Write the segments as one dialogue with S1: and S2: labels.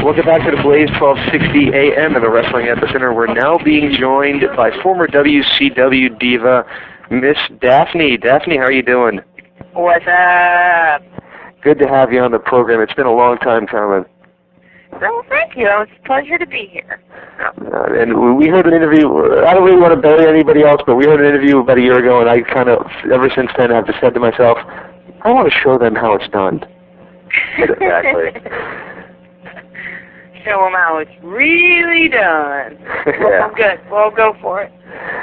S1: Welcome back to the Blaze 1260 AM and the Wrestling Epicenter. We're now being joined by former WCW diva, Miss Daphne. Daphne, how are you doing?
S2: What's up?
S1: Good to have you on the program. It's been a long time coming.
S2: Well, thank you. It's a pleasure to be here.
S1: And we heard an interview. I don't really want to bury anybody else, but we heard an interview about a year ago, and I kind of, ever since then, I've just said to myself, I want to show them how it's done.
S2: Exactly. Show them how it's really done.
S1: Yeah.
S2: Well, good. Well, go for it.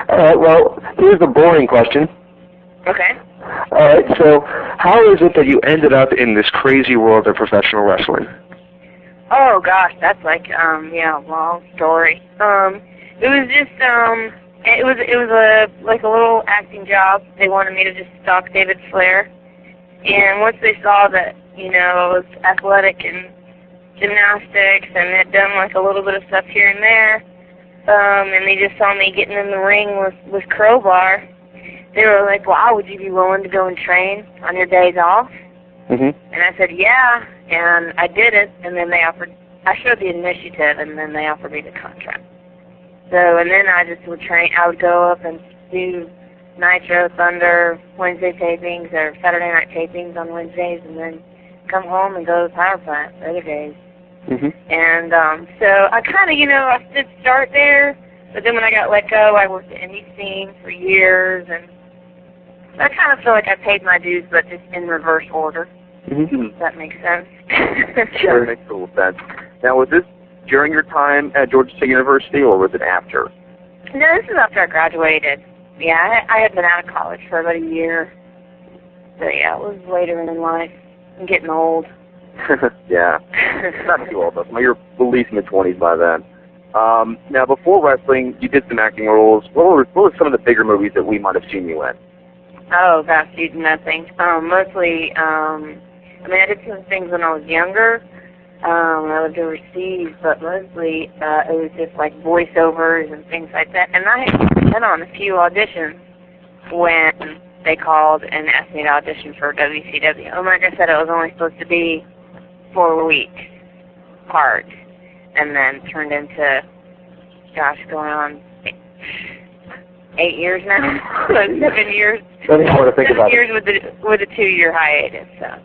S1: All right, well, here's the boring question.
S2: Okay.
S1: All right, so how is it that you ended up in this crazy world of professional wrestling?
S2: Oh, gosh, that's like, long story. It was just, it was like a little acting job. They wanted me to just stalk David Flair. And once they saw that, I was athletic and gymnastics and had done like a little bit of stuff here and there, and they just saw me getting in the ring with Crowbar, they were like, wow, would you be willing to go and train on your days off?
S1: Mm-hmm.
S2: And I said, yeah, and I did it, and then I showed the initiative, and then they offered me the contract. So, and then I just would train, I would go up and do Nitro, Thunder, Wednesday tapings, or Saturday night tapings on Wednesdays, and then come home and go to the power plant the other days.
S1: Mm-hmm.
S2: And so I kind of, I did start there, but then when I got let go, I worked the indie scene for years, and I kind of feel like I paid my dues, but just in reverse order.
S1: Mm-hmm.
S2: If that makes sense.
S3: Sure, it makes total sense. Now, was this during your time at Georgia State University, or was it after?
S2: No, this is after I graduated. Yeah, I had been out of college for about a year. So, yeah, it was later in life. I'm getting old.
S3: Yeah, not too old, though. You're at least in the 20s by then. Now, before wrestling, you did some acting roles. What were some of the bigger movies that we might have seen you in?
S2: Oh, gosh, nothing. Mostly, I did some things when I was younger. I lived overseas, but mostly it was just like voiceovers and things like that. And I had been on a few auditions when they called and asked me to audition for WCW. And like I said, it was only supposed to be 4 weeks part, and then turned into, going on 8 years now, 7 years.
S1: Let me know what to think about
S2: 7 years with a 2-year hiatus, so,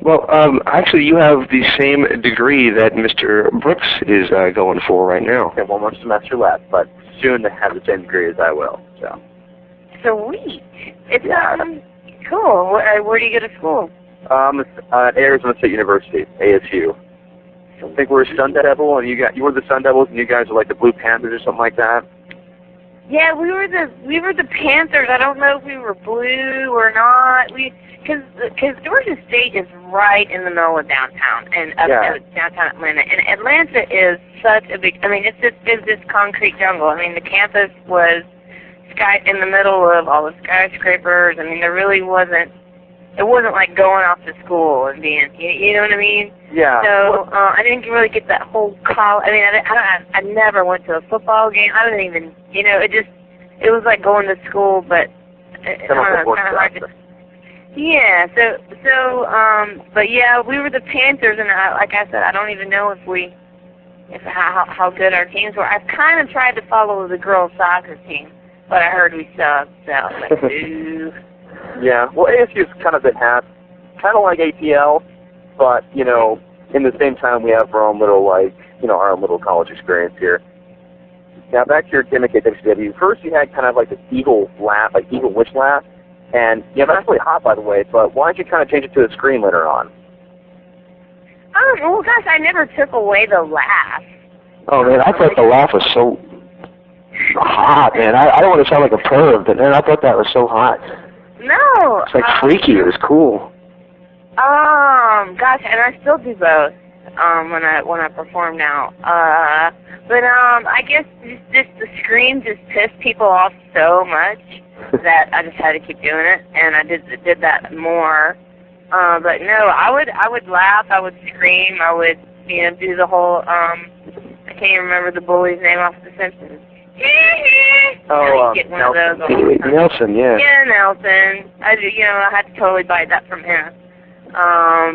S1: Well, actually, you have the same degree that Mr. Brooks is going for right now.
S3: I have one more semester left, but soon to have the same degree as I will. So.
S2: Sweet. It's cool. Where do you go to school?
S3: At Arizona State University, ASU. I think we're a Sun Devil, and you were the Sun Devils, and you guys are like the Blue Panthers or something like that.
S2: Yeah, we were the Panthers. I don't know if we were blue or not. Because Georgia State is right in the middle of downtown and downtown Atlanta, and Atlanta is such a big. It's this concrete jungle. The campus was in the middle of all the skyscrapers. There really wasn't. It wasn't like going off to school and being, you know what I mean?
S3: Yeah.
S2: So I didn't really get that whole college. I never went to a football game. I didn't even, it was like going to school, but it's kind of hard to. Yeah. But yeah, we were the Panthers, and like I said, I don't even know how good our teams were. I've kind of tried to follow the girls' soccer team, but I heard we sucked, so I was like, ooh.
S3: Yeah, well, ASU's kind of been half, kind of like ATL, but, in the same time we have our own little, our own little college experience here. Now, back to your gimmick at WCW. First, you had kind of like this eagle laugh, like eagle witch laugh, and, that's really hot, by the way, but why don't you kind of change it to a scream later on?
S2: Well, gosh, I never took away the laugh.
S1: Oh, man, I thought the laugh was so hot, man. I don't want to sound like a perv, but, man, I thought that was so hot.
S2: No.
S1: It's like freaky. It was cool.
S2: Gosh, and I still do both when I perform now. But I guess just the scream just pissed people off so much that I just had to keep doing it, and I did that more. But no, I would laugh, I would scream, I would do the whole I can't even remember the bully's name off The Simpsons. Get one of those all the time.
S1: Nelson, yeah.
S2: Yeah, Nelson. I had to totally buy that from him. So I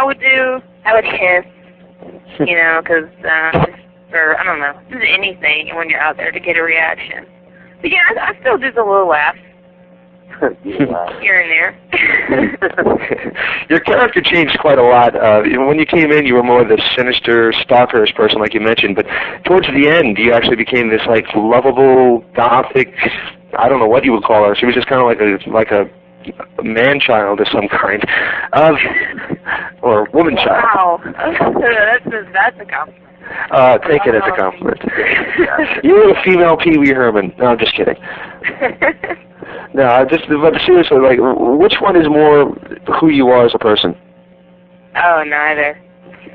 S2: would do I would hiss, you know, because, or I don't know, just anything when you're out there to get a reaction. But yeah, I still do the little laugh. Here and there.
S1: Your character changed quite a lot. When you came in, you were more the sinister, stalkerish person, like you mentioned. But towards the end, you actually became this like lovable, gothic. I don't know what you would call her. She was just kind of like a man-child of some kind, or woman-child.
S2: Wow, that's a compliment.
S1: Take it as a compliment. You were a female Pee Wee Herman. No, I'm just kidding. No, but seriously, like, which one is more who you are as a person?
S2: Oh, neither.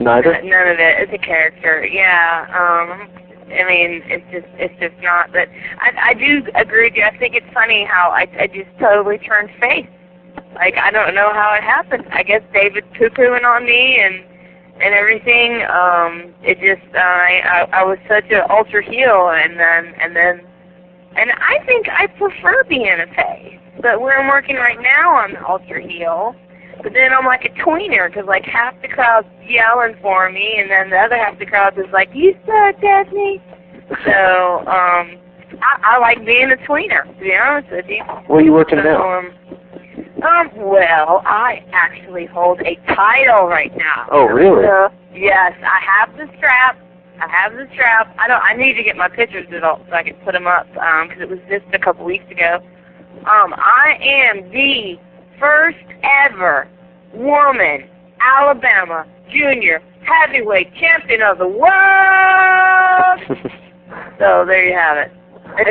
S1: Neither?
S2: None of it. It's a character. Yeah. I mean, it's just not. But I do agree with you. I think it's funny how I just totally turned face. Like, I don't know how it happened. I guess David poo-pooing on me and everything. It just I was such an ultra heel, and I think I prefer being a face. But where I'm working right now, I'm ultra heel. But then I'm like a tweener, because like half the crowd's yelling for me, and then the other half of the crowd is like, "You suck, Daphne." So I like being a tweener, to be honest with you.
S1: Where are you working now?
S2: Well, I actually hold a title right now.
S1: Oh, really?
S2: Yes, I have the strap. I need to get my pictures developed so I can put them up, because it was just a couple weeks ago. I am the first ever woman Alabama Junior Heavyweight Champion of the world. So there you have it.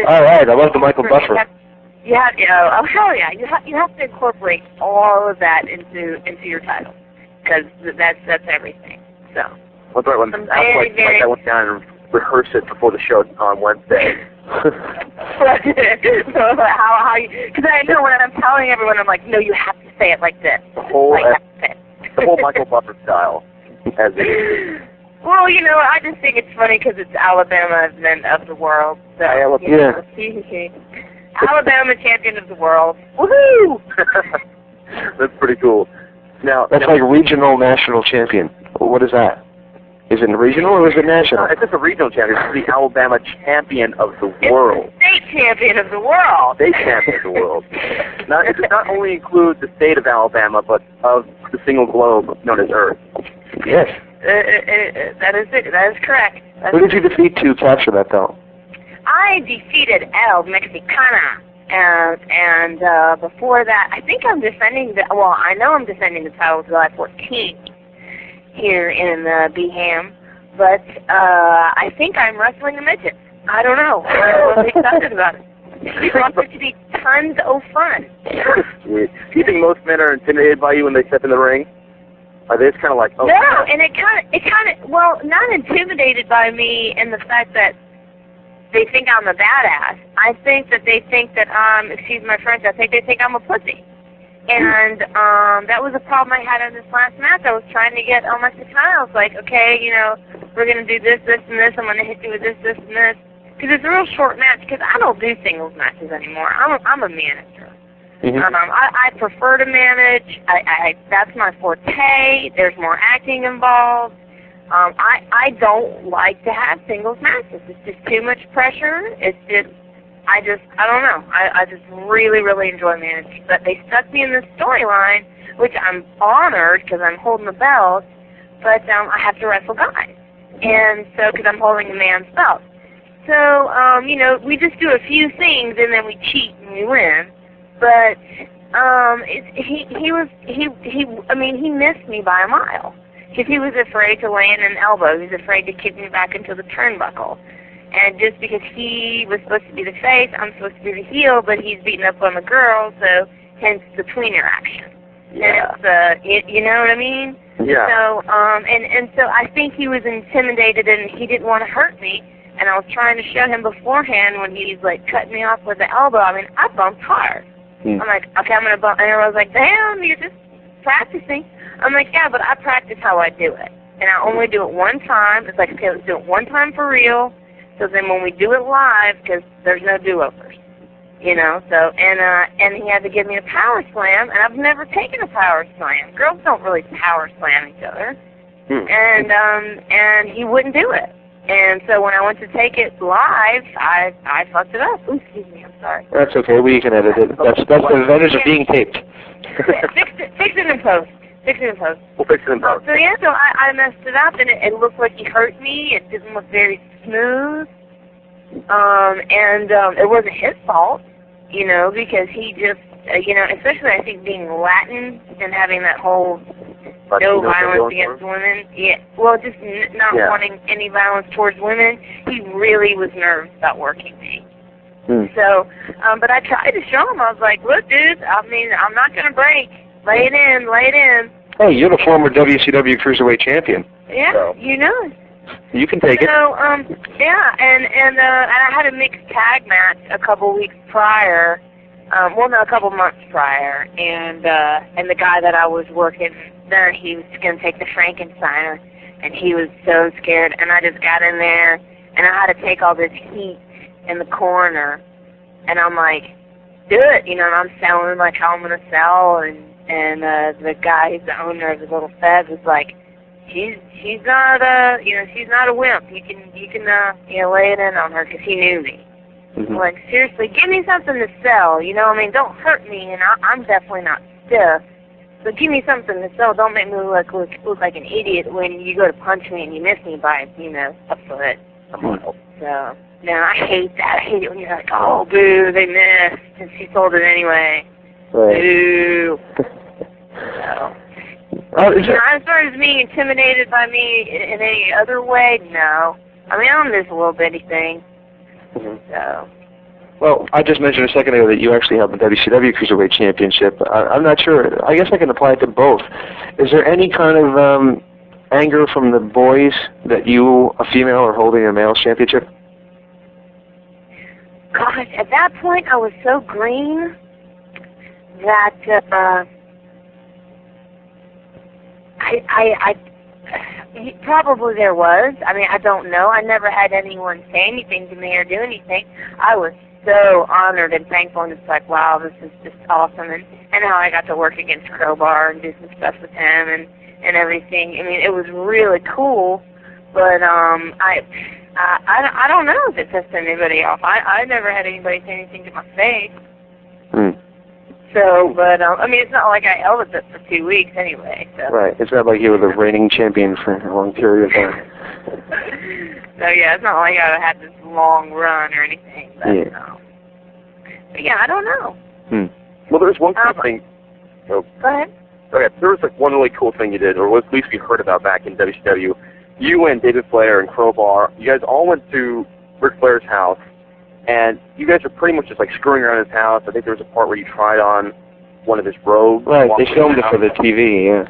S1: All right, I love the Michael Buffer.
S2: Oh hell yeah! You have to incorporate all of that into your title, because that's everything. So.
S3: That's right. I went down and rehearsed it before the show on Wednesday.
S2: How? Because I know when I'm telling everyone, I'm like, no, you have to say it like this.
S3: The whole Michael Buffer style, as it is.
S2: Well, you know, I just think it's funny because it's Alabama and of the world. So, Alabama champion of the world. Woohoo!
S3: That's pretty cool. Now
S1: that's like regional national champion. What is that? Is it regional or is it national?
S3: It's just a regional champion. It's the Alabama champion of the world.
S2: It's the state champion of the world.
S3: State champion of the world. Now, it does not only include the state of Alabama, but of the single globe known as Earth.
S1: Yes.
S2: That is it. That is correct.
S1: Who did you defeat to capture that belt?
S2: I defeated El Mexicana. And before that, I think I'm defending I know I'm defending the title July 14th. Here in Beham, but I think I'm wrestling a midget. I don't know. I'm excited about it. It's going to be tons of fun.
S3: Do you think most men are intimidated by you when they step in the ring? Are they just kind of like, oh?
S2: No, and it kind of, well, not intimidated by me in the fact that they think I'm a badass. I think that they think that excuse my French, I think they think I'm a pussy. And that was a problem I had in this last match. I was trying to get El Mexicano. I was like, okay, you know, we're going to do this, this, and this. I'm going to hit you with this, this, and this. Because it's a real short match, because I don't do singles matches anymore. I'm a manager.
S1: Mm-hmm.
S2: I prefer to manage. That's my forte. There's more acting involved. I don't like to have singles matches. It's just too much pressure. It's just... I don't know. I just really, really enjoy managing. But they stuck me in this storyline, which I'm honored because I'm holding the belt, but I have to wrestle guys. And so, because I'm holding a man's belt. So, you know, we just do a few things and then we cheat and we win. But he missed me by a mile. Because he was afraid to land an elbow. He was afraid to kick me back into the turnbuckle. And just because he was supposed to be the face, I'm supposed to be the heel, but he's beating up on the girl, so hence the tweener action.
S3: Yeah.
S2: And it's, you know what I mean?
S3: Yeah.
S2: So, and so I think he was intimidated and he didn't want to hurt me. And I was trying to show him beforehand when he's like cutting me off with the elbow. I mean, I bumped hard. I'm like, okay, I'm going to bump. And everyone's like, damn, you're just practicing. I'm like, yeah, but I practice how I do it. And I only do it one time. It's like, okay, let's do it one time for real. So then when we do it live, because there's no do-overs, you know, so, and he had to give me a power slam, and I've never taken a power slam. Girls don't really power slam each other. and he wouldn't do it. And so when I went to take it live, I fucked it up. Ooh, excuse me, I'm sorry.
S1: That's okay. We can edit it. That's the advantage of being taped.
S2: Fix it in post. Fix it in post.
S3: We'll fix it in post.
S2: So yeah, so I messed it up, and it looked like he hurt me. It didn't look very smooth. And it wasn't his fault, you know, because he just, you know, especially I think being Latin and having that whole no violence against women. Yeah, well, just not wanting any violence towards women. He really was nervous about working me. So, but I tried to show him. I was like, look, dude, I mean, I'm not going to break. Lay it in, lay it in.
S1: Hey, you're the former WCW Cruiserweight Champion.
S2: Yeah,
S1: so
S2: you know.
S1: You can take it.
S2: So, yeah, and I had a mixed tag match a couple weeks prior. Well, no, a couple months prior, and the guy that I was working there, he was going to take the Frankensteiner, and he was so scared, and I just got in there, and I had to take all this heat in the corner, and I'm like, do it, you know, and I'm selling like how I'm going to sell, and the guy who's the owner of the little Fed was like, she's not a wimp. You can lay it in on her, because he knew me. I'm like, seriously, give me something to sell, you know, I mean, don't hurt me, and I'm definitely not stiff, so give me something to sell. Don't make me look like an idiot when you go to punch me and you miss me by, you know, a foot. So, no, I hate that. I hate it when you're like, oh, boo, they missed, and she sold it anyway.
S1: Right.
S2: Boo. So, as far as being intimidated by me in any other way, no. I mean, I'm this little bitty thing. So.
S1: Well, I just mentioned a second ago that you actually have the WCW Cruiserweight Championship. I'm not sure. I guess I can apply it to both. Is there any kind of anger from the boys that you, a female, are holding a male's championship?
S2: God, at that point I was so green that probably there was. I mean, I don't know. I never had anyone say anything to me or do anything. I was so honored and thankful, and it's like, wow, this is just awesome. And how I got to work against Crowbar and do some stuff with him and everything. I mean, it was really cool. But I don't know if it pissed anybody off. I never had anybody say anything to my face. So, but, I mean, it's not like I held it for 2 weeks anyway. So.
S1: Right. It's not like you were the reigning champion for a long period of time.
S2: So, yeah, it's not like I had this long run or anything. But, but yeah, I don't know.
S3: Well, there's one cool thing.
S2: Go ahead.
S3: Okay, there was like one really cool thing you did, or at least we heard about back in WCW. You and David Flair and Crowbar, you guys all went to Ric Flair's house, and you guys were pretty much just like screwing around his house. I think there was a part where you tried on one of his robes.
S1: Right, they filmed it for the TV, yeah.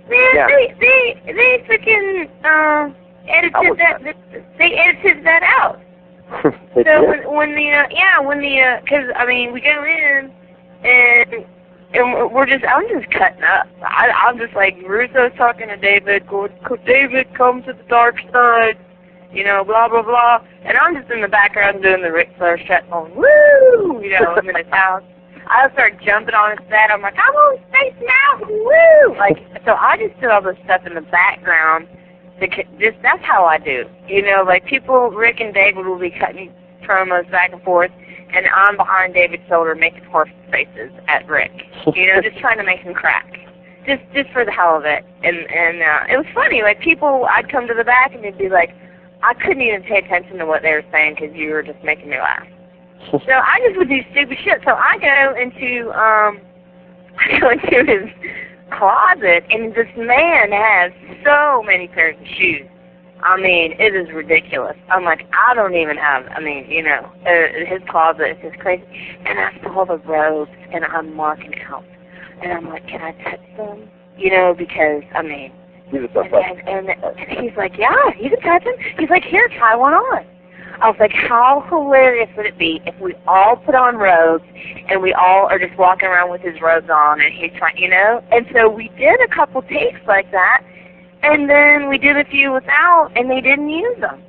S2: Man, they freaking edited that. They edited that out. So when the because I mean we go in and I'm just cutting up. I'm just like, Russo's talking to David. Could David come to the dark side? You know, blah, blah, blah. And I'm just in the background doing the Ric Flair shut on, woo! You know, I'm in his house. I start jumping on his bed. I'm like, I'm on Space Mountain, woo! Like, so I just did all this stuff in the background. That's how I do. You know, like people, Rick and David will be cutting promos back and forth, and I'm behind David's shoulder making horse faces at Rick. You know, just trying to make him crack. Just for the hell of it. And it was funny. Like, people, I'd come to the back, and they'd be like, I couldn't even pay attention to what they were saying because you were just making me laugh. So I just would do stupid shit. So I go into his closet, and this man has so many pairs of shoes. I mean, it is ridiculous. I'm like, I don't even have, I mean, you know, his closet is just crazy. And I saw the robes, and I'm marking out. And I'm like, can I touch them? You know, because, I mean, and he's like, yeah, you can touch them. He's like, here, try one on. I was like, how hilarious would it be if we all put on robes and we all are just walking around with his robes on and he's trying, you know? And so we did a couple takes like that, and then we did a few without, and they didn't use them.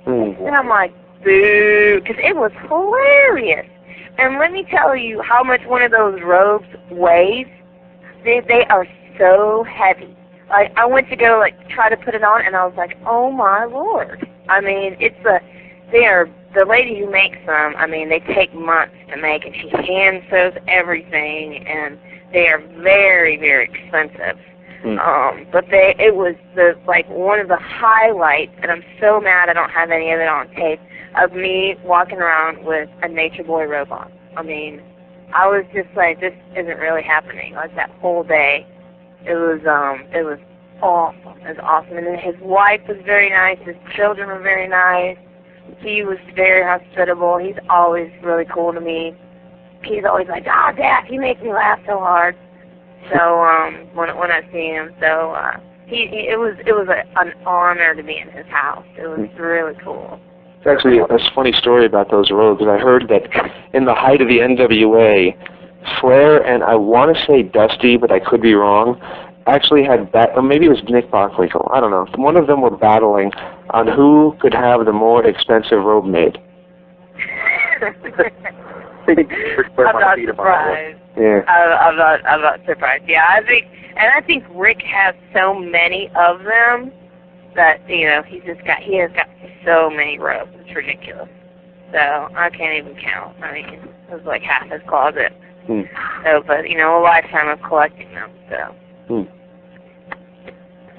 S2: And I'm like, boo, because it was hilarious. And let me tell you how much one of those robes weighs. They are so heavy. like, I went to go, like, try to put it on, and I was like, oh, my Lord. I mean, the lady who makes them, I mean, they take months to make, and she hand sews everything, and they are very, very expensive. But it was one of the highlights, and I'm so mad I don't have any of it on tape, of me walking around with a Nature Boy robot. I mean, I was just like, this isn't really happening. Like, that whole day, it was awesome. It was awesome. And then his wife was very nice. His children were very nice. He was very hospitable. He's always really cool to me. He's always like, Dad, you make me laugh so hard. So when I see him, so it was an honor to be in his house. It was really cool.
S1: It's actually a funny story about those robes. I heard that in the height of the NWA, Flair and I want to say Dusty, but I could be wrong, actually had or maybe it was Nick Bockwinkel, I don't know. One of them were battling on who could have the more expensive robe made.
S2: I'm not surprised.
S1: Yeah.
S2: I'm not surprised. Yeah, I think Rick has so many of them that, you know, he has got so many robes. It's ridiculous. So I can't even count. I mean, it was like half his closet. So, but, you know, a lifetime of collecting them. So.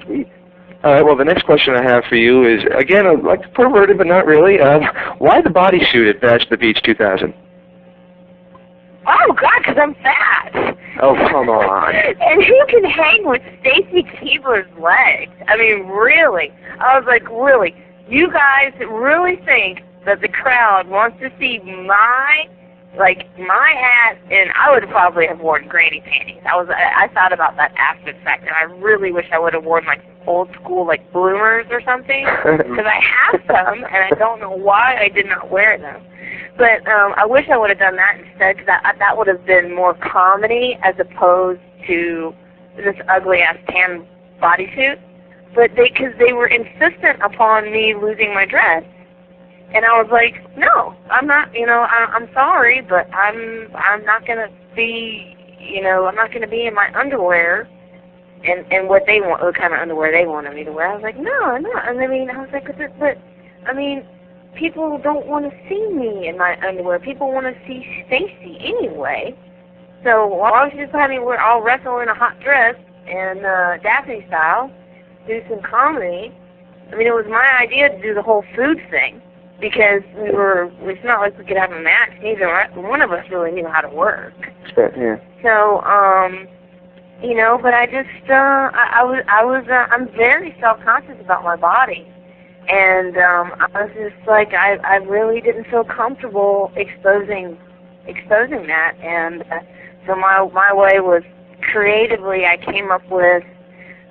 S3: Sweet.
S1: All right, well, the next question I have for you is, again, like perverted, but not really. Why the bodysuit at Bash the Beach 2000?
S2: Oh, God, because I'm fat.
S1: Oh, come on.
S2: And who can hang with Stacy Keibler's legs? I mean, really. I was like, really? You guys really think that the crowd wants to see my hat, and I would probably have worn granny panties. I thought about that after the fact, and I really wish I would have worn like old school like bloomers or something, because I have some, and I don't know why I did not wear them. But I wish I would have done that instead, because that would have been more comedy as opposed to this ugly ass tan bodysuit. But because they were insistent upon me losing my dress. And I was like, no, I'm not, you know, I'm sorry, but I'm not going to be, you know, I'm not going to be in my underwear and what they want, what kind of underwear they wanted me to wear. I was like, no, I'm not. And I mean, I was like, but I mean, people don't want to see me in my underwear. People want to see Stacy anyway. So why don't you just have me all wrestle in a hot dress and Daphne style, do some comedy. I mean, it was my idea to do the whole food thing. Because it's not like we could have a match. Neither one of us really knew how to work.
S1: Yeah.
S2: So, you know, but I just, I'm very self-conscious about my body. And I was just like, I really didn't feel comfortable exposing that. And so my way was creatively, I came up with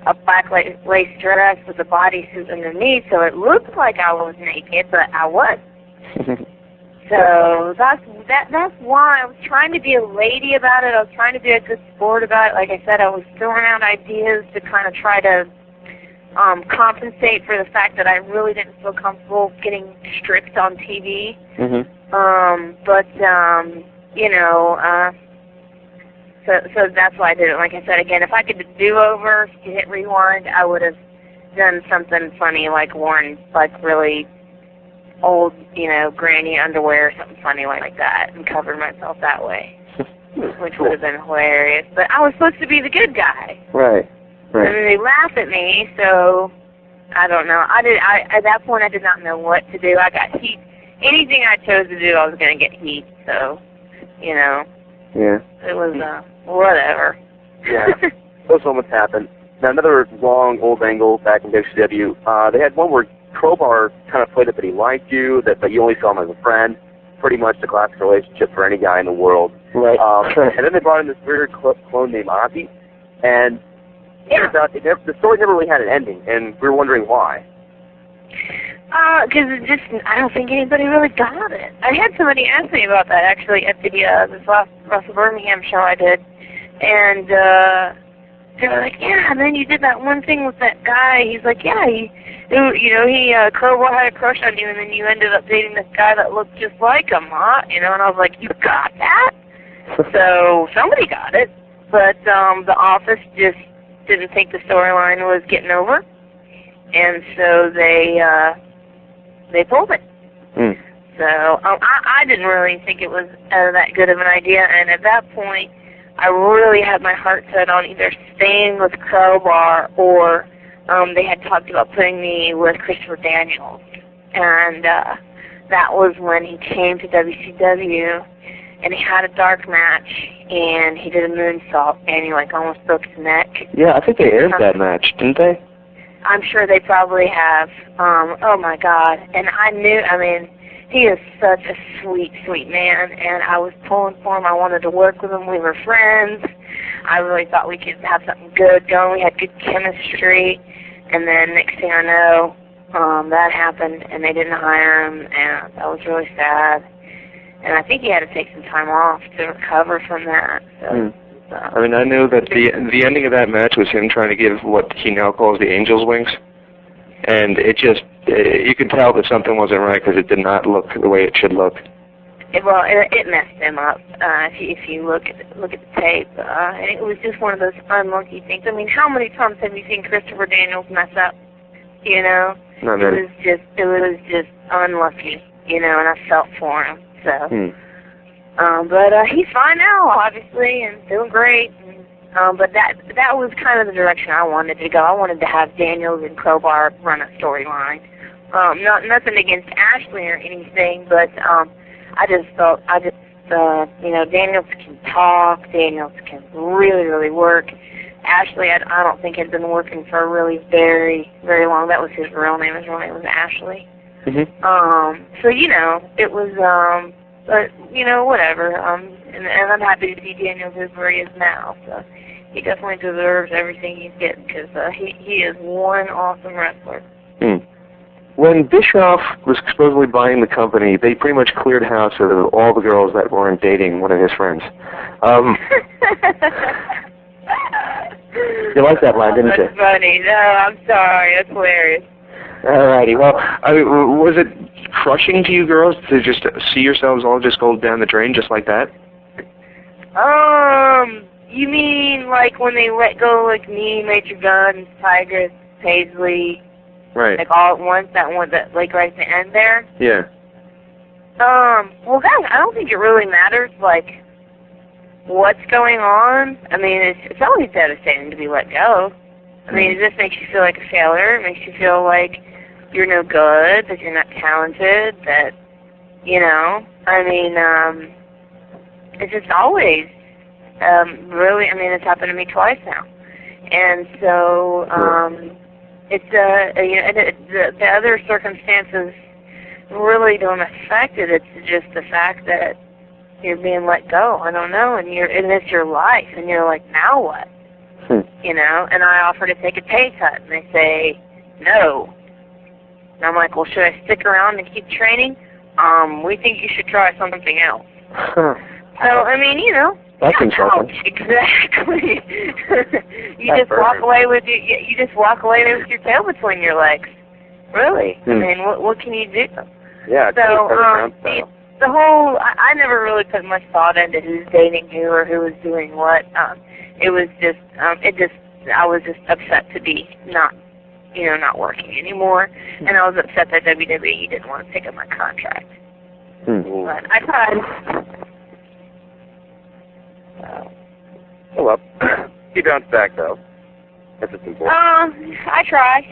S2: a black lace dress with a bodysuit underneath, so it looked like I was naked, but I wasn't. So that's why I was trying to be a lady about it. I was trying to be a good sport about it. Like I said, I was throwing out ideas to kind of try to compensate for the fact that I really didn't feel comfortable getting stripped on TV. But you know. So that's why I did it. Like I said, again, if I could do over, hit rewind, I would have done something funny, like worn like really old, you know, granny underwear or something funny like that, and covered myself that way, which would have been hilarious. But I was supposed to be the good guy.
S1: Right.
S2: And then they laughed at me, so I don't know. At that point, I did not know what to do. I got heat. Anything I chose to do, I was going to get heat. So, you know.
S1: Yeah.
S2: It was whatever.
S3: Yeah, those moments happen. Now, another long, old angle back in WCW, they had one where Crowbar kind of played it that he liked you, that you only saw him as a friend, pretty much the classic relationship for any guy in the world.
S1: Right.
S3: And then they brought in this weird clone named Ozzy, and it turns out the story never really had an ending, and we were wondering why.
S2: Because I don't think anybody really got it. I had somebody ask me about that, actually, at this last Russell Birmingham show I did. And they were like, yeah, and then you did that one thing with that guy. He's like, yeah, Crowbar had a crush on you, and then you ended up dating this guy that looked just like him, huh? You know, and I was like, you got that? So somebody got it. But the office just didn't think the storyline was getting over, and so they pulled it.
S1: Mm.
S2: So I didn't really think it was that good of an idea, and at that point, I really had my heart set on either staying with Crowbar or they had talked about putting me with Christopher Daniels, and that was when he came to WCW, and he had a dark match, and he did a moonsault, and he like almost broke his neck.
S1: Yeah, I think they aired that match, didn't they?
S2: I'm sure they probably have. Oh my God! And I knew. I mean, he is such a sweet, sweet man, and I was pulling for him. I wanted to work with him. We were friends. I really thought we could have something good going. We had good chemistry, and then next thing I know, that happened, and they didn't hire him, and that was really sad. And I think he had to take some time off to recover from that. So,
S1: I mean, I knew that the ending of that match was him trying to give what he now calls the Angel's Wings, and it just you could tell that something wasn't right because it did not look the way it should look.
S2: It messed him up. If you look at the tape, it was just one of those unlucky things. I mean, how many times have you seen Christopher Daniels mess up? You know,
S1: Not many.
S2: It was just unlucky. You know, and I felt for him. So, but he's fine now, obviously, and doing great. And, but that was kind of the direction I wanted to go. I wanted to have Daniels and Crowbar run a storyline. Nothing against Ashley or anything, but I just felt you know, Daniels can talk. Daniels can really, really work. Ashley, I don't think had been working for really very, very long. That was his real name. His real name was Ashley. So, you know, it was, but, you know, whatever. And I'm happy to see Daniels is where he is now. So he definitely deserves everything he's getting because he is one awesome wrestler.
S1: When Bischoff was supposedly buying the company, they pretty much cleared house of all the girls that weren't dating one of his friends. You liked that line, didn't you?
S2: That's funny. No, I'm sorry. That's hilarious.
S1: Alrighty. Well, I mean, was it crushing to you girls to just see yourselves all just go down the drain just like that?
S2: You mean like when they let go like me, Major Guns, Tigress, Paisley,
S1: Right.
S2: like all at once? That one that like right at the end there?
S1: Yeah.
S2: Well, that I don't think it really matters. Like what's going on. I mean, it's always devastating to be let go. I mean, it just makes you feel like a failure. It makes you feel like you're no good, that you're not talented, that, you know, I mean, it's just always, really, I mean, it's happened to me twice now. And so, it's, you know, the other circumstances really don't affect it. It's just the fact that you're being let go. I don't know, and it's your life, and you're like, now what? You know, and I offer to take a pay cut, and they say, no. And I'm like, well, should I stick around and keep training? We think you should try something else. So, I mean, you know.
S1: That's insulting.
S2: Exactly. You just walk away with your tail between your legs. Really? I mean, what can you do?
S3: Yeah.
S2: So, the whole, I never really put much thought into who's dating who or who was doing what. It was just, I was just upset to be not working anymore, and I was upset that WWE didn't want to pick up my contract. But I tried.
S3: Oh well, you bounced back though. That's what's important.
S2: I try.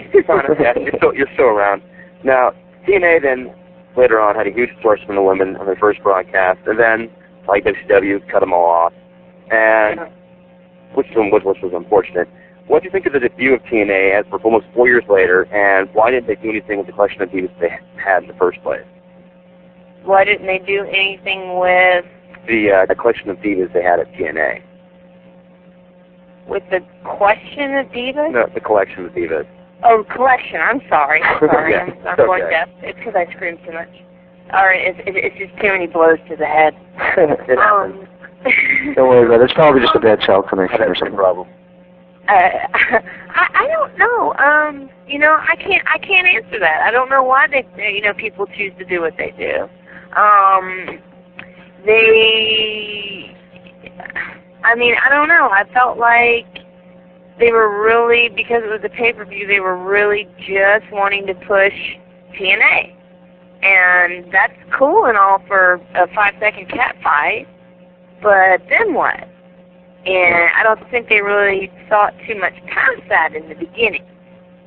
S3: Yeah, you're still around. Now, TNA then later on had a huge push from the women on their first broadcast, and then like WCW cut them all off, and which was unfortunate. What do you think of the debut of TNA as for almost 4 years later, and why didn't they do anything with the collection of divas they had in the first place?
S2: Why didn't they do anything with
S3: the collection of divas they had at TNA?
S2: With the question of divas?
S3: No, the collection of divas.
S2: Oh, collection. I'm sorry.
S3: Yeah,
S2: I'm going deaf. It's because I screamed too much. Or it's just too many blows to the head.
S3: It happens.
S1: Don't worry about it. It's probably just a bad cell connection or something.
S3: Problem.
S2: I don't know. You know, I can't answer that. I don't know why people choose to do what they do. I mean, I don't know. I felt like they were really, because it was a pay-per-view, they were really just wanting to push TNA. And that's cool and all for a 5-second cat fight, but then what? And I don't think they really thought too much past that in the beginning.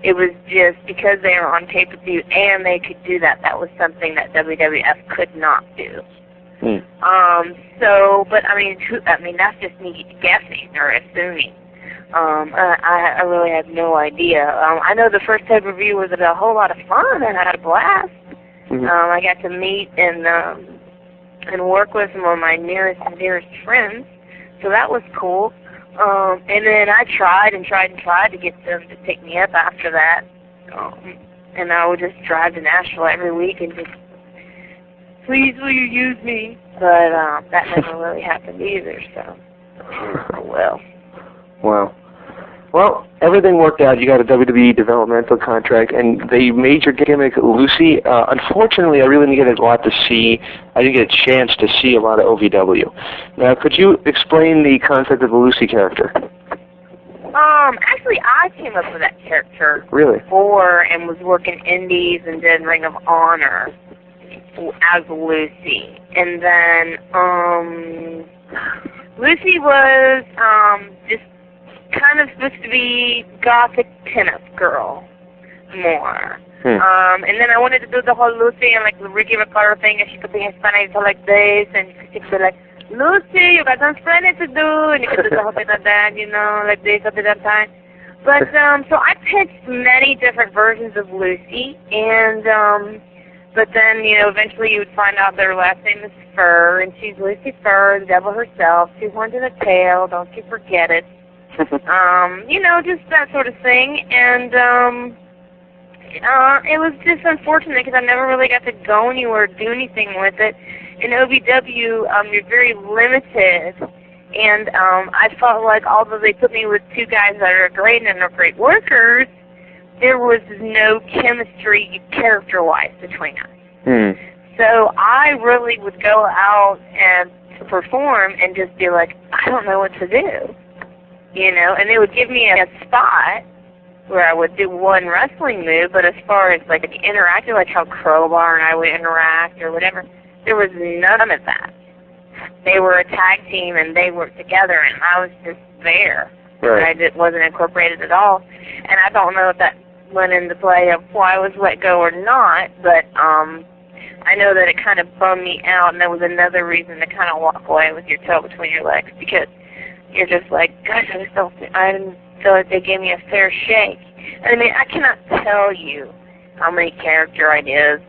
S2: It was just because they were on pay-per-view and they could do that. That was something that WWF could not do. But I mean, that's just me guessing or assuming. I really have no idea. I know the first pay-per-view was a whole lot of fun and I had a blast. I got to meet and work with some of my nearest and dearest friends, so that was cool. And then I tried to get them to pick me up after that. And I would just drive to Nashville every week and just, please will you use me? But that never really happened either, so, oh well.
S1: Wow. Well, everything worked out. You got a WWE developmental contract, and they made your gimmick Lucy. Unfortunately, I really didn't get a lot to see. I didn't get a chance to see a lot of OVW. Now, could you explain the concept of the Lucy character?
S2: Actually, I came up with that character.
S1: Really?
S2: Before, and was working indies and did Ring of Honor as Lucy. And then, Lucy was, just kind of supposed to be gothic pinup girl more. And then I wanted to do the whole Lucy and like the Ricky Ricardo thing, and she could be Hispanic like this, and she could be like, Lucy, you got some Spanish to do, and you could do the whole thing like that, you know, like this at that time. But so I pitched many different versions of Lucy, and but then, you know, eventually you would find out their last name is Fur, and she's Lucy Fur, the devil herself, 2 horns and a tail, don't you forget it. You know, just that sort of thing, and it was just unfortunate because I never really got to go anywhere or do anything with it. In OVW, you're very limited, and I felt like although they put me with 2 guys that are great and are great workers, there was no chemistry character-wise between us. So I really would go out and to perform and just be like, I don't know what to do. You know, and they would give me a spot where I would do one wrestling move, but as far as like interacting, like how Crowbar and I would interact or whatever, there was none of that. They were a tag team and they worked together, and I was just there.
S1: Right.
S2: I wasn't incorporated at all, and I don't know if that went into play of why I was let go or not, but I know that it kind of bummed me out, and that was another reason to kind of walk away with your tail between your legs, because you're just like, gosh, I didn't feel like they gave me a fair shake. And I mean, I cannot tell you how many character ideas,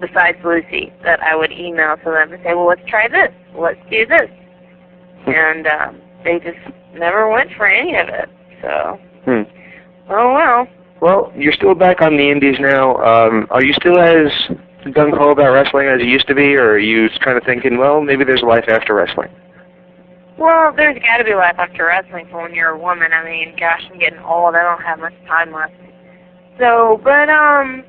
S2: besides Lucy, that I would email to them and say, well, let's try this, let's do this. And they just never went for any of it. So, oh well.
S1: Well, you're still back on the indies now. Are you still as gung-ho about wrestling as you used to be, or are you kind of thinking, well, maybe there's life after wrestling?
S2: Well, there's got to be life after wrestling for when you're a woman. I mean, gosh, I'm getting old. I don't have much time left. So, but I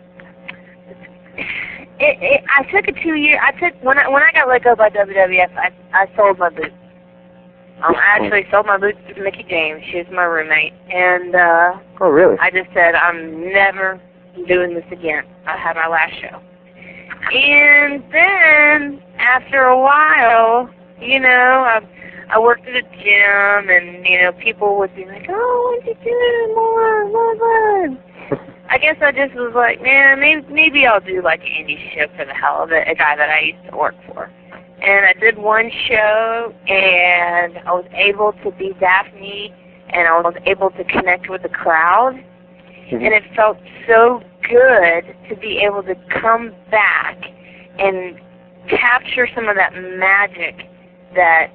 S2: took a 2-year. When I got let go by WWF, I sold my boots. I actually sold my boots to Mickey James. She was my roommate, and
S1: oh, really?
S2: I just said I'm never doing this again. I had my last show, and then after a while, you know, I worked at a gym, and, you know, people would be like, oh, what you doing, more? I guess I just was like, man, maybe I'll do, like, an indie show for the hell of it, a guy that I used to work for. And I did one show, and I was able to be Daphne, and I was able to connect with the crowd, and it felt so good to be able to come back and capture some of that magic that,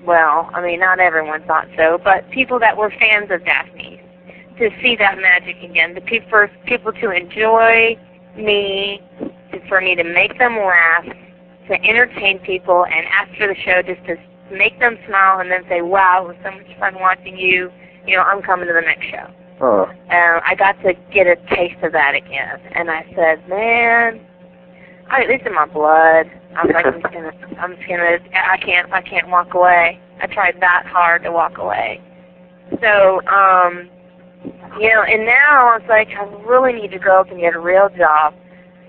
S2: well, I mean, not everyone thought so, but people that were fans of Daphne, to see that magic again, for people to enjoy me, for me to make them laugh, to entertain people, and after the show just to make them smile and then say, wow, it was so much fun watching you, you know, I'm coming to the next show. I got to get a taste of that again, and I said, man, it's in my blood. I'm like, I can't walk away. I tried that hard to walk away. So, you know, and now it's like I really need to grow up and get a real job.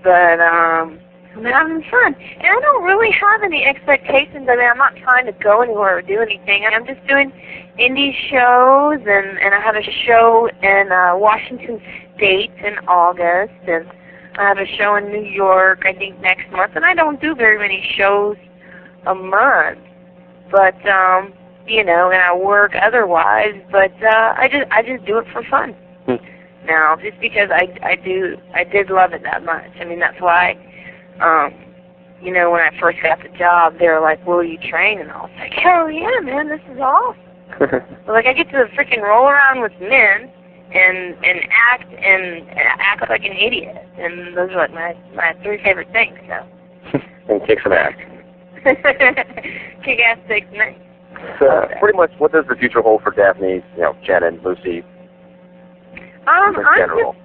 S2: But I'm having fun. And I don't really have any expectations. I mean, I'm not trying to go anywhere or do anything. I'm just doing indie shows, and I have a show in Washington State in August, and I have a show in New York, I think, next month. And I don't do very many shows a month. But, you know, and I work otherwise, but I just do it for fun. Now, just because I did love it that much. I mean, that's why, you know, when I first got the job, they were like, will you train? And I was like, hell yeah, man, this is awesome. Like, I get to freaking roll around with men and act like an idiot. And those are like my three favorite things, so.
S3: And kick some ass.
S2: Kick ass, take some ass.
S3: So, pretty much, what does the future hold for Daphne, you know, Shannon, Lucy, in general?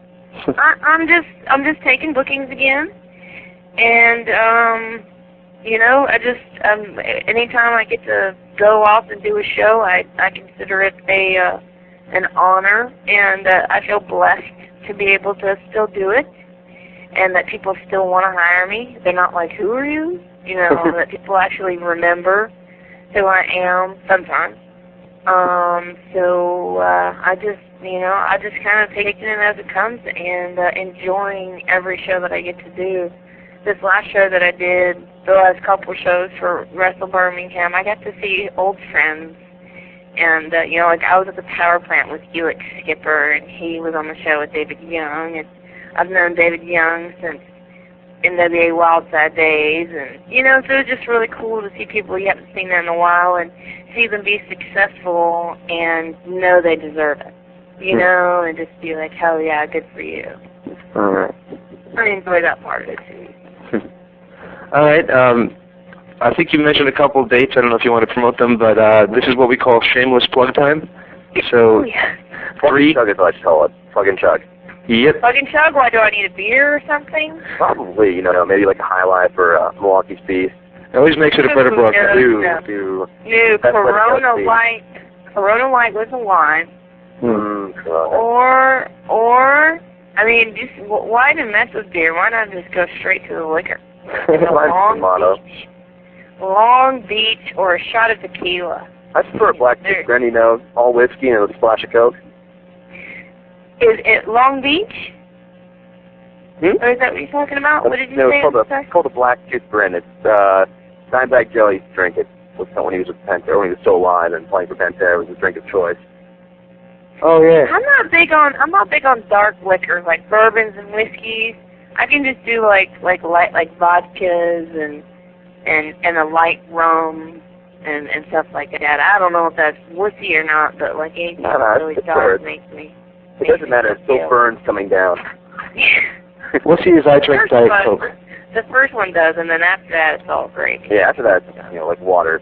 S2: I'm just taking bookings again, and you know, I just anytime I get to go off and do a show, I consider it an honor, and I feel blessed to be able to still do it, and that people still want to hire me. They're not like, who are you? You know, that people actually remember who I am sometimes. So I just, you know, I just kind of taking it as it comes and enjoying every show that I get to do. This last show that I did, the last couple shows for Wrestle Birmingham, I got to see old friends. And, you know, like I was at the power plant with Wcw Skipper, and he was on the show with David Young. And I've known David Young since NWA Wildside days, and you know, so it was just really cool to see people you haven't seen in a while and see them be successful and know they deserve it, you know, and just be like, hell yeah, good for you.
S3: All right.
S2: I enjoy that part of it too.
S1: All right. I think you mentioned a couple of dates. I don't know if you want to promote them, but this is what we call shameless plug time. So,
S2: Oh, yeah.
S3: Plug and chug is what I call it. Plug and chug.
S1: Yep.
S2: Plug and chug? Why, do I need a beer or something?
S3: Probably, you know, maybe like a High Life or Milwaukee's Beast.
S1: It always makes it a better book.
S3: No,
S2: Corona Light. Corona Light with a lime. Or, I mean, just why do mess with beer? Why not just go straight to the liquor? Long Beach or a shot of tequila.
S3: I prefer a Black Tooth Grin, you know, all whiskey and a splash of Coke.
S2: Is it Long Beach? Or is that what you're talking about? What did you say?
S3: It's called a Black Tooth Grin. It's Dimebag Joe used to drink it when he was with Pantera, when he was still alive and playing for Pantera. It was his drink of choice.
S1: Oh yeah.
S2: I'm not big on dark liquors like bourbons and whiskeys. I can just do like vodkas and a light rum and stuff like that. I don't know if that's wussy or not, but like anything really dark makes me.
S3: It doesn't matter. It still burns coming down.
S1: Wussy is I drink Diet Coke.
S2: The first one does, and then after that, it's all great.
S3: Yeah, after that, you know, like water.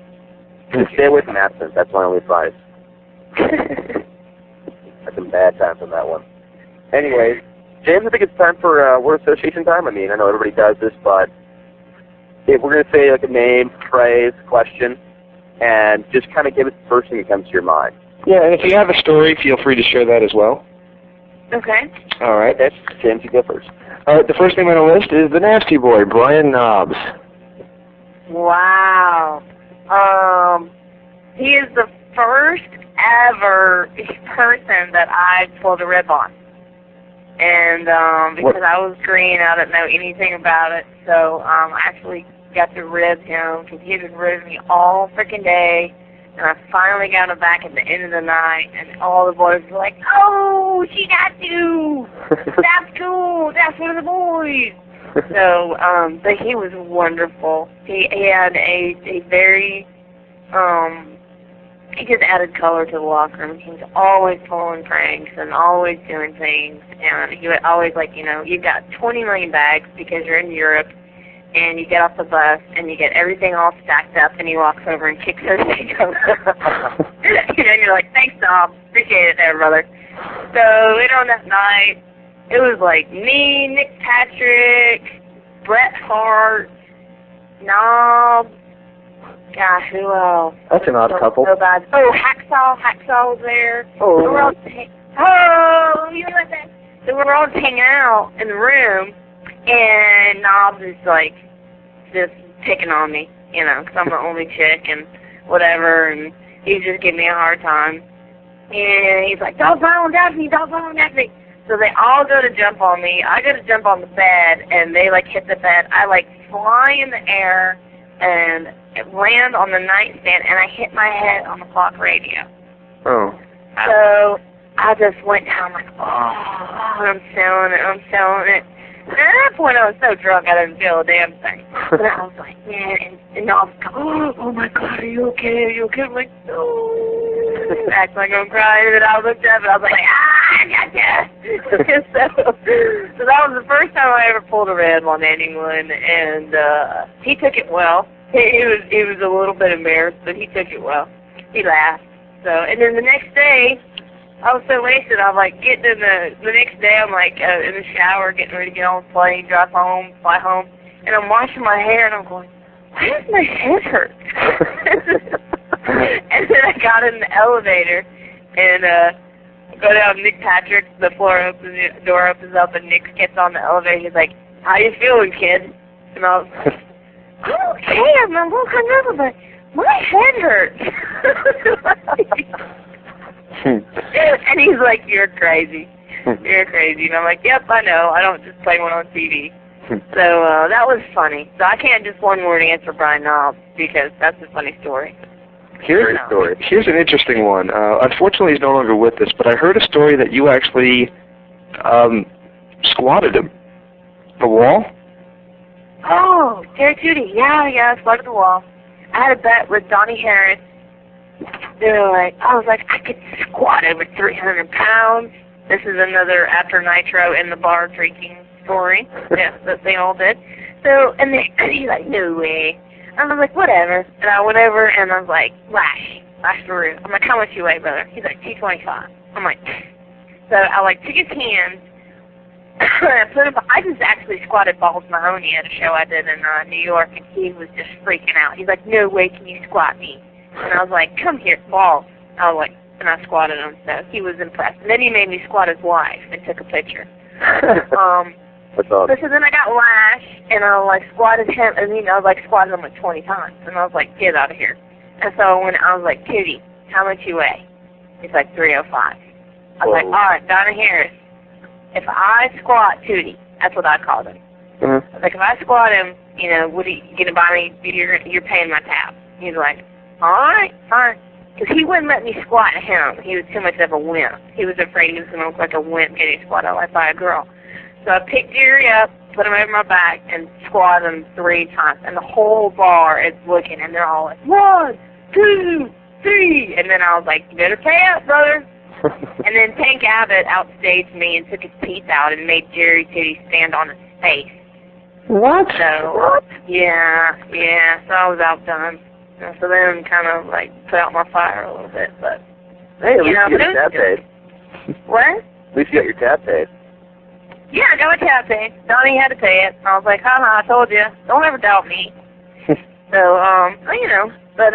S3: Just stay away from absinthe. That's my only advice. That's some bad times on that one. Anyways, James, I think it's time for word association time. I mean, I know everybody does this, but if we're going to say like a name, phrase, question, and just kind of give us the first thing that comes to your mind.
S1: Yeah, and if you have a story, feel free to share that as well.
S2: Okay.
S1: All right.
S3: Okay, James, you go first.
S1: All right, the first name on the list is the Nasty Boy, Brian Knobs.
S2: Wow. He is the first ever person that I pulled a rib on. And because I was green, I didn't know anything about it, so I actually got to rib him because he had been ribbing me all freaking day. And I finally got him back at the end of the night, and all the boys were like, "Oh, she got you! That's cool! That's one of the boys!" So, but he was wonderful. He had a very, he just added color to the locker room. He was always pulling pranks and always doing things, and he would always like, you know, you got 20 million bags because you're in Europe, and you get off the bus, and you get everything all stacked up, and he walks over and kicks everything over. You know, you're like, thanks, Tom. Appreciate it there, brother. So later on that night, it was like me, Nick Patrick, Bret Hart, Knob, Gosh, who else?
S1: That's an odd couple.
S2: So bad. Oh, Hacksaw was there.
S1: Oh.
S2: So we're all you know that? So we're all hanging out in the room, and Knobs is like just picking on me, you know, because I'm the only chick and whatever, and he's just giving me a hard time. And he's like, don't fall on Daphne, don't fall on Daphne. So they all go to jump on me. I go to jump on the bed, and they like hit the bed. I like fly in the air and land on the nightstand, and I hit my head on the clock radio.
S1: Oh.
S2: So I just went down like, oh, I'm selling it. And at that point, I was so drunk, I didn't feel a damn thing. But I was like, man, and I was going, oh my God, are you okay? Are you okay? I'm like, no. Act like I'm crying, and I looked up, and I was like, I got you. So that was the first time I ever pulled a red on anyone, and he took it well. He was a little bit embarrassed, but he took it well. He laughed. So, and then the next day, I was so wasted. I was like getting in the next day. I'm like in the shower, getting ready to get on the plane, drive home, fly home, and I'm washing my hair, and I'm going, why does my head hurt? And then I got in the elevator, and I go down Nick Patrick's. The door opens up, and Nick gets on the elevator. He's like, how you feeling, kid? And I was like, I'm okay. I'm walking over, but my head hurts. And he's like, you're crazy. You're crazy. And I'm like, yep, I know. I don't just play one on TV. So that was funny. So I can't just one-word answer Brian Knobs because that's a funny story.
S1: Here's an interesting one. Unfortunately, he's no longer with us, but I heard a story that you actually squatted him. The wall?
S2: Oh, Terry Tootie. Yeah, I squatted the wall. I had a bet with Donnie Harris. They were like, I was like, I could squat over 300 pounds. This is another after Nitro in the bar drinking story. Yeah, that they all did. So, and he's like, no way. I was like, whatever. And I went over and I was like, Lash Farouk. I'm like, how much you weigh, brother? He's like, 225. I'm like, so I like took his hands. I just actually squatted Balls Mahoney at a show I did in New York, and he was just freaking out. He's like, no way can you squat me. And I was like, come here, Balls. I was like, and I squatted him, so he was impressed. And then he made me squat his wife and took a picture.
S3: That's awesome.
S2: So then I got Lash, and I like squatted him, and I like squatted him like 20 times. And I was like, get out of here. And so when I was like, Tootie, how much you weigh? He's like 305. I was like, all right, Donna Harris. If I squat Tootie, that's what I called him. I was like, if I squat him, what are you going to buy me? You're paying my tab. He's like, all right, fine. Because he wouldn't let me squat him. He was too much of a wimp. He was afraid he was going to look like a wimp getting squatted like by a girl. So I picked Jerry up, put him over my back, and squatted him 3 times. And the whole bar is looking, and they're all like, 1, 2, 3. And then I was like, you better pay up, brother. And then Tank Abbott outstaged me and took his teeth out and made Jerry Tootie stand on his face.
S1: What?
S2: So, yeah. So I was outdone. So then kind of like put out my fire a little bit. But
S3: hey, at least you got your tab paid.
S2: What?
S3: At least you got your tab paid.
S2: Yeah, I got my tab paid. Donnie had to pay it. I was like, I told you. Don't ever doubt me. So, But,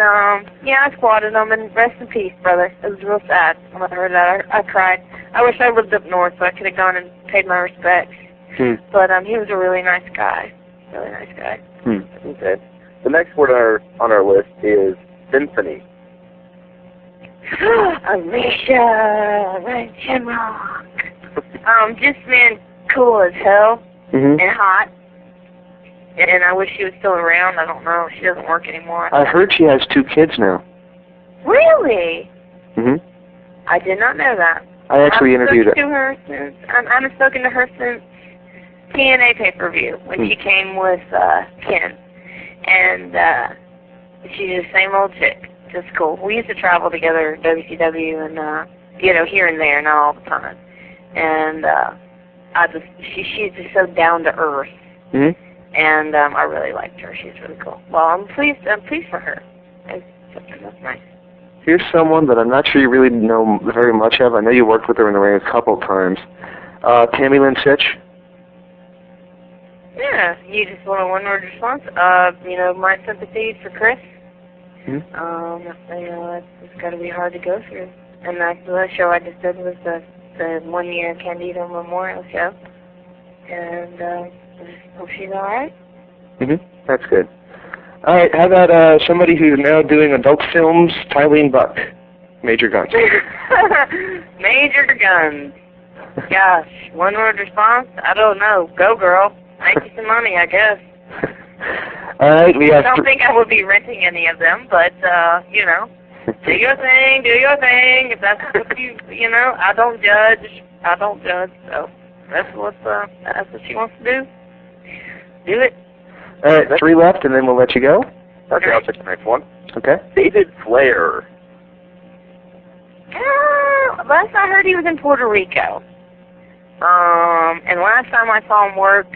S2: yeah, I squatted him, and rest in peace, brother. It was real sad when I heard that. I cried. I wish I lived up north so I could have gone and paid my respects. But he was a really nice guy. Really nice guy.
S3: Okay. The next word on our list is symphony.
S2: Alicia Shamrock. Just been cool as hell and hot. And I wish she was still around. I don't know. She doesn't work anymore.
S1: I heard she has 2 kids now.
S2: Really? I did not know that.
S1: I actually interviewed her.
S2: I haven't spoken to her since TNA pay-per-view when she came with Ken. And she's the same old chick. Just cool. We used to travel together, WCW, and, here and there, not all the time. And she's just so down to earth. And I really liked her. She's really cool. Well, I'm pleased for her. That's nice.
S1: Here's someone that I'm not sure you really know very much of. I know you worked with her in the ring a couple of times. Tammy Lynn Sitch.
S2: Yeah, you just want a one-word response. My sympathies for Chris. It's got to be hard to go through. And the show I just did was the 1-year Candido Memorial Show. And I hope she's all right.
S1: That's good. All right, how about somebody who's now doing adult films, Tylene Buck, Major Guns?
S2: Major Guns. Gosh, one-word response? I don't know. Go, girl. Make you some money, I guess.
S1: All right, we have.
S2: I don't think I would be renting any of them, but you know, do your thing. If that's what I don't judge. So that's what she wants to do. Do it.
S1: All right, 3 left, and then we'll let you go.
S3: Okay, I'll take the next one.
S1: Okay.
S3: David Flair.
S2: Last I heard, he was in Puerto Rico. And last time I saw him work,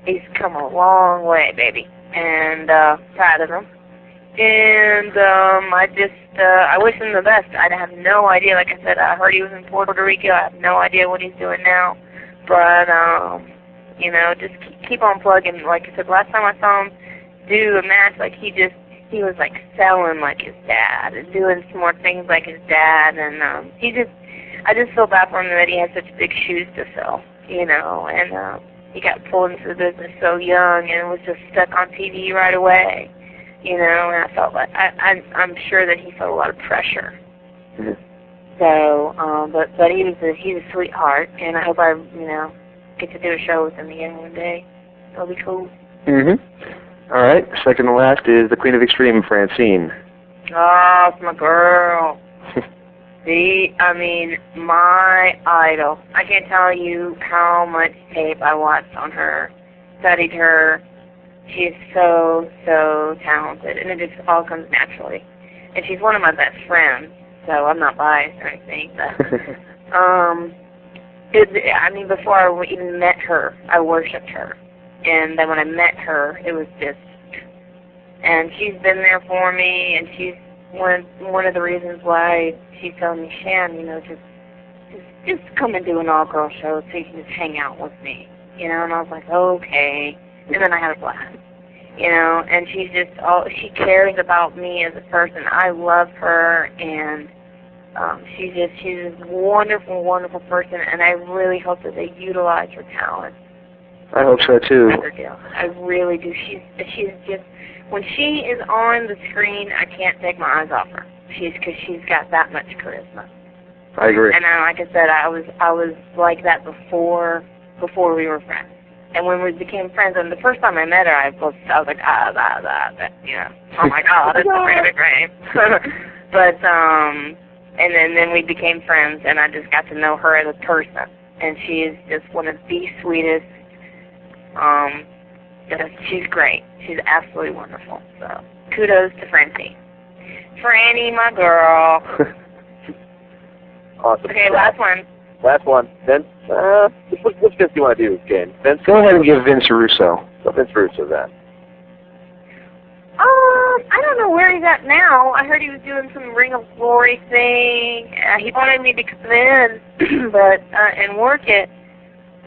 S2: he's come a long way, baby. And proud of him. And I wish him the best. I have no idea. Like I said, I heard he was in Puerto Rico. I have no idea what he's doing now. But just keep on plugging. Like I said, last time I saw him do a match, like he was like selling like his dad and doing some more things like his dad. And I just feel bad for him that he had such big shoes to fill, and he got pulled into the business so young and was just stuck on TV right away, and I felt like I'm sure that he felt a lot of pressure. So, but he's a sweetheart, and I hope I get to do a show with him again one day. That'll be cool.
S1: All right, second to last is the Queen of Extreme, Francine.
S2: Oh, it's my girl. My idol. I can't tell you how much tape I watched on her, studied her. She is so, so talented, and it just all comes naturally. And she's one of my best friends, so I'm not biased or anything. But before I even met her, I worshipped her. And then when I met her, it was just, and she's been there for me, and she's one of the reasons why she's telling me, Shan, just come and do an all-girl show so you can just hang out with me, and I was like, okay, and then I had a blast, and she's just she cares about me as a person. I love her, and she's a wonderful, wonderful person, and I really hope that they utilize her talent.
S1: I hope so too.
S2: I really do. She's just, when she is on the screen, I can't take my eyes off her. Because she's got that much charisma.
S1: I agree.
S2: And like I said, I was like that before we were friends. And when we became friends, and the first time I met her, I was like, oh my God, it's really great. But and then we became friends, and I just got to know her as a person. And she is just one of the sweetest. She's great. She's absolutely wonderful. So kudos to Francie. Franny, my girl.
S3: Awesome.
S2: Okay, last one.
S3: Last one. Vince, which Vince do you want to do, James? Vince?
S1: Go ahead and give Vince Russo.
S3: So Vince Russo's at.
S2: I don't know where he's at now. I heard he was doing some Ring of Glory thing. He wanted me to come in, and work it,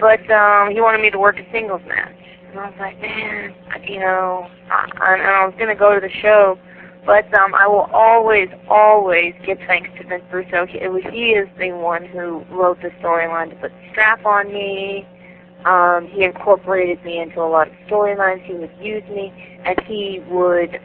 S2: but he wanted me to work a singles match. And I was like, man, I was going to go to the show, but I will always, always give thanks to Vince Russo. He is the one who wrote the storyline to put the strap on me. He incorporated me into a lot of storylines. He would use me, and he would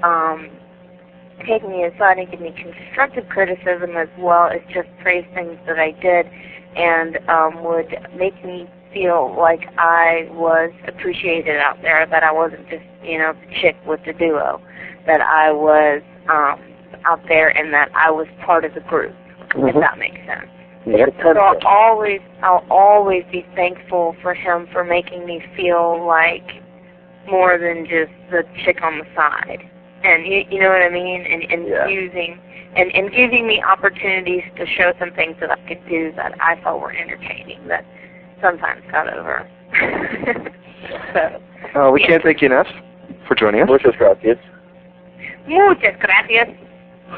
S2: take me aside and give me constructive criticism as well as just praise things that I did, and would make me feel like I was appreciated out there, that I wasn't just, the chick with the duo, that I was out there and that I was part of the group, if that makes sense.
S1: Yep.
S2: So I'll always be thankful for him for making me feel like more than just the chick on the side. And you know what I mean? And using and giving me opportunities to show some things that I could do that I felt were entertaining, that sometimes got over. So,
S1: we can't thank you enough for joining us.
S3: Muchas gracias.
S2: Muchas gracias.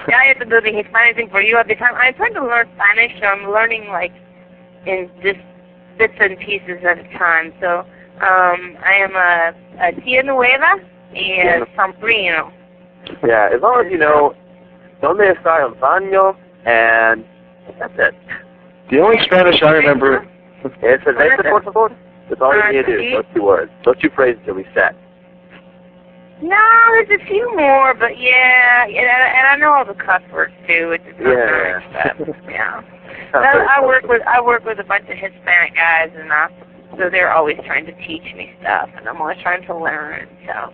S2: Yeah, I had to do the Hispanic thing for you at the time. I'm trying to learn Spanish, so I'm learning in just bits and pieces at a time. So I am a tia nueva and sombrino.
S3: Yeah, as long as you know Donde está el baño? And that's it.
S1: The only Spanish I remember...
S3: Es cerveza, por favor? That's all you need to do, those 2 words. Those 2 phrases will be set.
S2: No, there's a few more, but yeah, and I know all the cuss words too, which is not nice, but yeah. I work with a bunch of Hispanic guys, and so they're always trying to teach me stuff, and I'm always trying to learn. So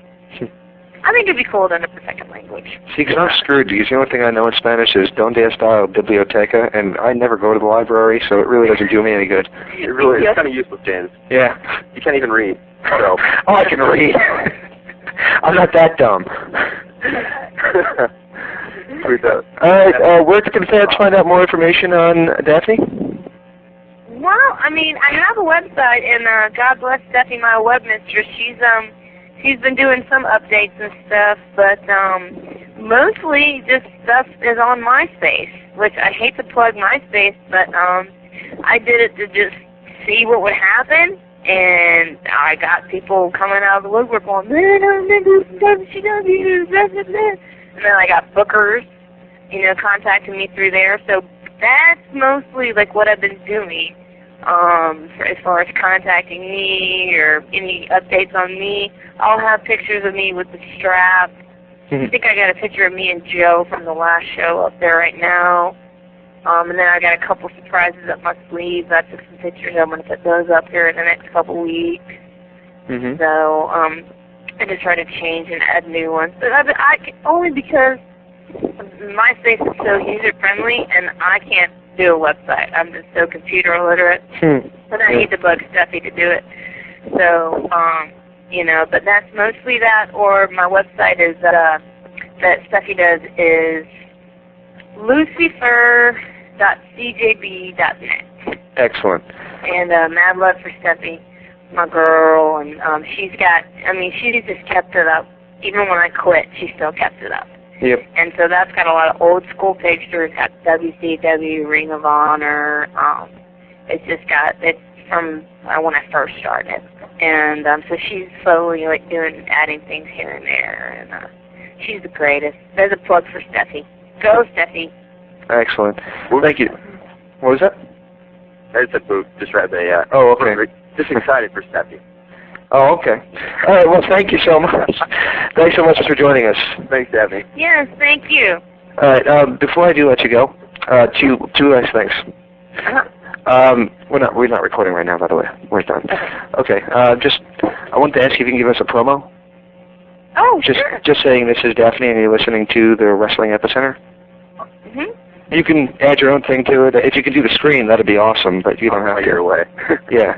S2: I think it'd be cool to learn a second language.
S1: See, because I'm screwed, because the only thing I know in Spanish is Donde está la biblioteca, and I never go to the library, so it really doesn't do me any good.
S3: It really is kind of useless, James.
S1: Yeah.
S3: You can't even read. So.
S1: Oh, I can read. I'm not that dumb. Alright, where can fans find out more information on Daphne?
S2: Well, I mean, I have a website, and God bless Stephanie, my webmistress. She's been doing some updates and stuff, but mostly just stuff is on MySpace, which I hate to plug MySpace, but I did it to just see what would happen. And I got people coming out of the woodwork going, man, I remember WCW, and then I got bookers, contacting me through there. So that's mostly like what I've been doing, as far as contacting me or any updates on me. I'll have pictures of me with the strap. I think I got a picture of me and Joe from the last show up there right now. And then I got a couple surprises up my sleeves. I took some pictures. I'm going to put those up here in the next couple weeks. So I just try to change and add new ones. But only because MySpace is so user-friendly, and I can't do a website. I'm just so computer illiterate. And I need to bug Steffi to do it. So, but that's mostly that. Or my website is that Steffi does is lucifer.cjb.net.
S1: Excellent.
S2: And mad love for Steffi, my girl, and she just kept it up. Even when I quit, she still kept it up.
S1: Yep. And
S2: so that's got a lot of old school pictures. It's got WCW, Ring of Honor. It's from when I first started. And so she's slowly adding things here and there, and she's the greatest. There's a plug for Steffi. Go, Steffi.
S1: Excellent. Well, thank you. What was that?
S3: I just said boo. Just right there,
S1: Oh, okay.
S3: Just excited for Steffi.
S1: Oh, okay. All right, well, thank you so much. Thanks so much for joining us.
S3: Thanks, Daphne.
S2: Yes, thank you.
S1: All right, before I do let you go, two last things. We're not recording right now, by the way. We're done. Okay, I wanted to ask you if you can give us a promo.
S2: Oh, sure.
S1: Just saying this is Daphne and you're listening to the Wrestling Epicenter. You can add your own thing to it. If you can do the screen, that'd be awesome, but you don't have to.
S3: Your way.
S1: Yeah.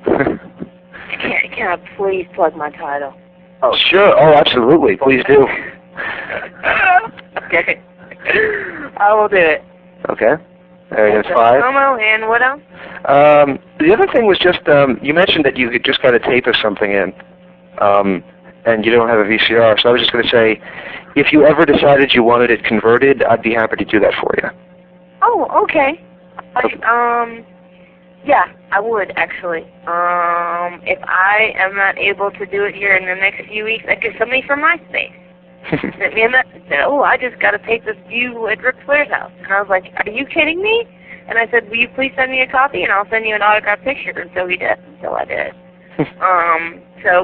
S2: Can I please plug my title?
S1: Oh, sure. Oh, absolutely. Please do.
S2: Okay. I will do it.
S1: Okay. That's 5.
S2: Promo and what else?
S1: The other thing was just, you mentioned that you just got a tape of something in, and you don't have a VCR, so I was just going to say, if you ever decided you wanted it converted, I'd be happy to do that for you.
S2: Oh, okay. Yeah, I would, actually. If I am not able to do it here in the next few weeks, I could somebody from MySpace sent me a message and said, oh, I just got to take this view at Ric Flair's house. And I was like, are you kidding me? And I said, will you please send me a copy, and I'll send you an autographed picture. And so he did, and so I did.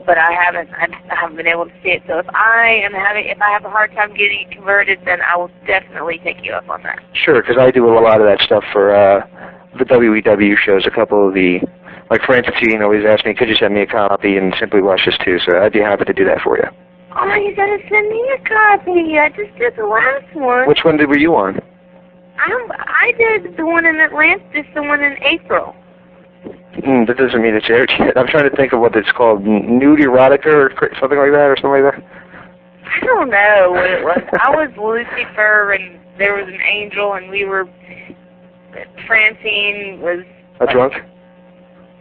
S2: But I haven't been able to see it. So if I have a hard time getting it converted, then I will definitely take you up on that.
S1: Sure, because I do a lot of that stuff for the WCW shows. A couple of like Francine always asks me, could you send me a copy, and Simply Luscious too, so I'd be happy to do that for you.
S2: Oh, you gotta send me a copy. I just did the last one.
S1: Which one were you on?
S2: I did the one in Atlanta, just the one in April.
S1: That doesn't mean it's aired yet. I'm trying to think of what it's called, nude erotica or something like that, or something like that.
S2: I don't know what it was. I was Lucifer, and there was an angel, and we were. Francine was.
S1: A drunk?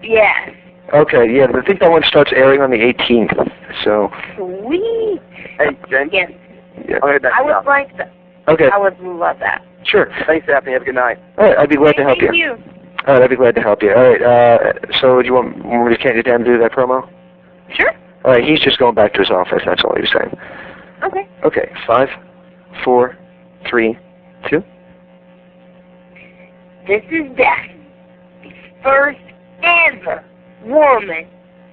S2: Yes.
S1: Okay, yeah, I think that one starts airing on the 18th. So.
S2: Sweet.
S3: Hey, Jen.
S2: Yes.
S1: Yeah.
S2: I would like that.
S1: Okay.
S2: I would love that.
S1: Sure.
S3: Thanks, Daphne. Have a good night.
S1: All right, I'd be glad to help you.
S2: Thank you.
S1: All right, I'd be glad to help you. All right, so do you want me to can't get down to do that promo?
S2: Sure.
S1: All right, he's just going back to his office. That's all he was saying.
S2: Okay.
S1: Okay, 5, 4, 3, 2.
S2: This is Daphne, the first ever woman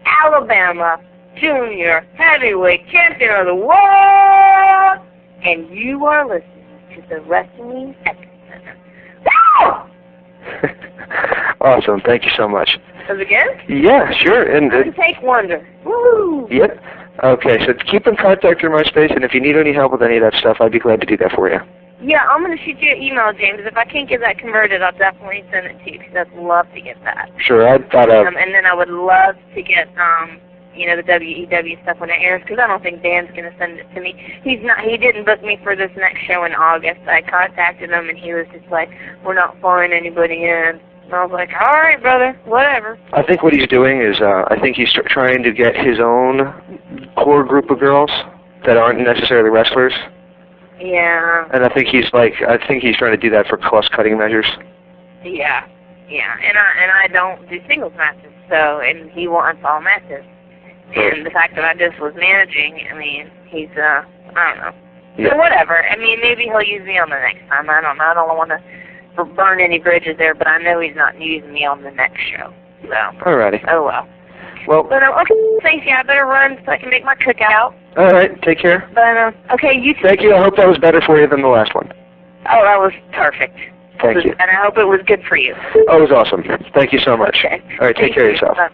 S2: Alabama Junior Heavyweight Champion of the world, and you are listening to the Wrestling Epicenter. Woo!
S1: Awesome. Thank you so much.
S2: Does it again?
S1: Yeah, sure. And
S2: Take wonder. Woo!
S1: Yep. Okay, so keep in contact through MySpace, and if you need any help with any of that stuff, I'd be glad to do that for you.
S2: Yeah, I'm going to shoot you an email, James. If I can't get that converted, I'll definitely send it to you, because I'd love to get that.
S1: Sure, I thought
S2: and then I would love to get, you know, the WEW stuff when it airs, because I don't think Dan's going to send it to me. He didn't book me for this next show in August. I contacted him, and he was just like, we're not flying anybody in. And I was like, all right, brother, whatever.
S1: I think what he's doing is, I think he's trying to get his own core group of girls that aren't necessarily wrestlers.
S2: Yeah.
S1: And I think he's trying to do that for cost-cutting measures.
S2: Yeah, yeah. And I don't do singles matches, so, and he wants all matches. And the fact that I just was managing, I mean, he's, I don't know.
S1: Yeah.
S2: So whatever. I mean, maybe he'll use me on the next time. I don't know. I don't want to burn any bridges there, but I know he's not using me on the next show. So.
S1: Alrighty.
S2: Oh, well.
S1: Well.
S2: But, okay, thanks. Yeah, I better run so I can make my cookout.
S1: All right. Take care.
S2: But, okay, you too.
S1: Thank you. I hope that was better for you than the last one.
S2: Oh, that was perfect.
S1: Thank you.
S2: And I hope it was good for you.
S1: Oh, it was awesome. Thank you so much.
S2: Okay.
S1: All right. Take care of yourself.
S2: Bye.